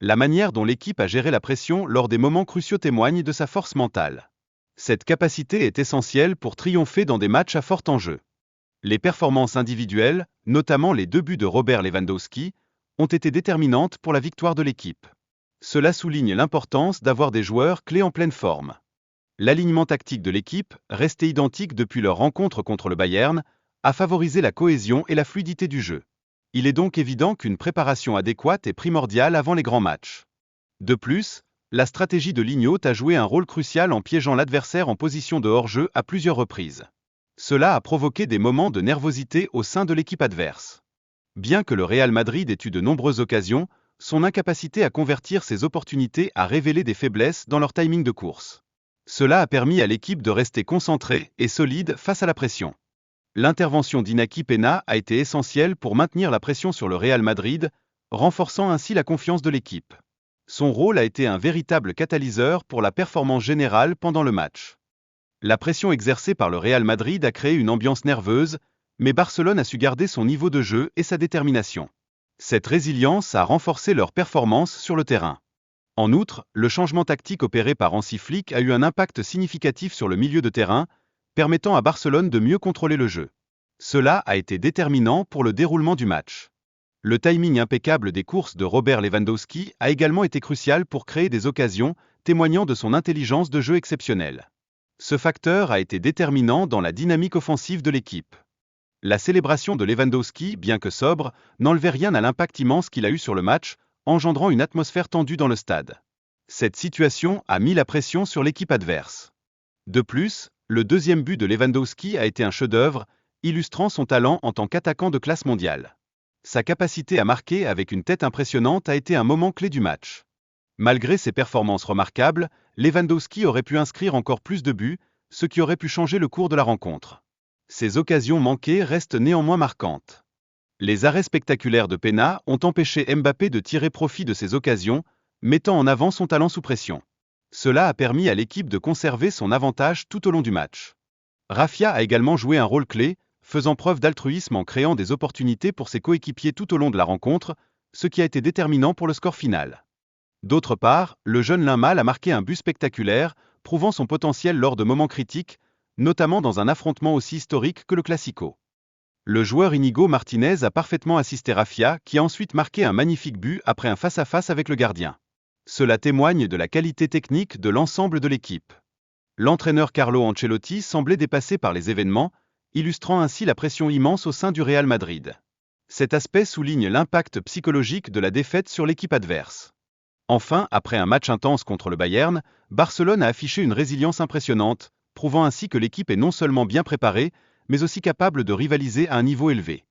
La manière dont l'équipe a géré la pression lors des moments cruciaux témoigne de sa force mentale. Cette capacité est essentielle pour triompher dans des matchs à fort enjeu. Les performances individuelles, notamment les 2 buts de Robert Lewandowski, ont été déterminantes pour la victoire de l'équipe. Cela souligne l'importance d'avoir des joueurs clés en pleine forme. L'alignement tactique de l'équipe, resté identique depuis leur rencontre contre le Bayern, a favorisé la cohésion et la fluidité du jeu. Il est donc évident qu'une préparation adéquate est primordiale avant les grands matchs. De plus, la stratégie de ligne haute a joué un rôle crucial en piégeant l'adversaire en position de hors-jeu à plusieurs reprises. Cela a provoqué des moments de nervosité au sein de l'équipe adverse. Bien que le Real Madrid ait eu de nombreuses occasions, son incapacité à convertir ces opportunités a révélé des faiblesses dans leur timing de course. Cela a permis à l'équipe de rester concentrée et solide face à la pression. L'intervention d'Inaki Peña a été essentielle pour maintenir la pression sur le Real Madrid, renforçant ainsi la confiance de l'équipe. Son rôle a été un véritable catalyseur pour la performance générale pendant le match. La pression exercée par le Real Madrid a créé une ambiance nerveuse, mais Barcelone a su garder son niveau de jeu et sa détermination. Cette résilience a renforcé leur performance sur le terrain. En outre, le changement tactique opéré par Hansi Flick a eu un impact significatif sur le milieu de terrain, permettant à Barcelone de mieux contrôler le jeu. Cela a été déterminant pour le déroulement du match. Le timing impeccable des courses de Robert Lewandowski a également été crucial pour créer des occasions, témoignant de son intelligence de jeu exceptionnelle. Ce facteur a été déterminant dans la dynamique offensive de l'équipe. La célébration de Lewandowski, bien que sobre, n'enlevait rien à l'impact immense qu'il a eu sur le match, engendrant une atmosphère tendue dans le stade. Cette situation a mis la pression sur l'équipe adverse. De plus, le 2e but de Lewandowski a été un chef-d'œuvre, illustrant son talent en tant qu'attaquant de classe mondiale. Sa capacité à marquer avec une tête impressionnante a été un moment clé du match. Malgré ses performances remarquables, Lewandowski aurait pu inscrire encore plus de buts, ce qui aurait pu changer le cours de la rencontre. Ces occasions manquées restent néanmoins marquantes. Les arrêts spectaculaires de Peña ont empêché Mbappé de tirer profit de ces occasions, mettant en avant son talent sous pression. Cela a permis à l'équipe de conserver son avantage tout au long du match. Rafinha a également joué un rôle clé, faisant preuve d'altruisme en créant des opportunités pour ses coéquipiers tout au long de la rencontre, ce qui a été déterminant pour le score final. D'autre part, le jeune Lamine a marqué un but spectaculaire, prouvant son potentiel lors de moments critiques, notamment dans un affrontement aussi historique que le Classico. Le joueur Inigo Martinez a parfaitement assisté Rafinha, qui a ensuite marqué un magnifique but après un face-à-face avec le gardien. Cela témoigne de la qualité technique de l'ensemble de l'équipe. L'entraîneur Carlo Ancelotti semblait dépassé par les événements, illustrant ainsi la pression immense au sein du Real Madrid. Cet aspect souligne l'impact psychologique de la défaite sur l'équipe adverse. Enfin, après un match intense contre le Bayern, Barcelone a affiché une résilience impressionnante, prouvant ainsi que l'équipe est non seulement bien préparée, mais aussi capable de rivaliser à un niveau élevé.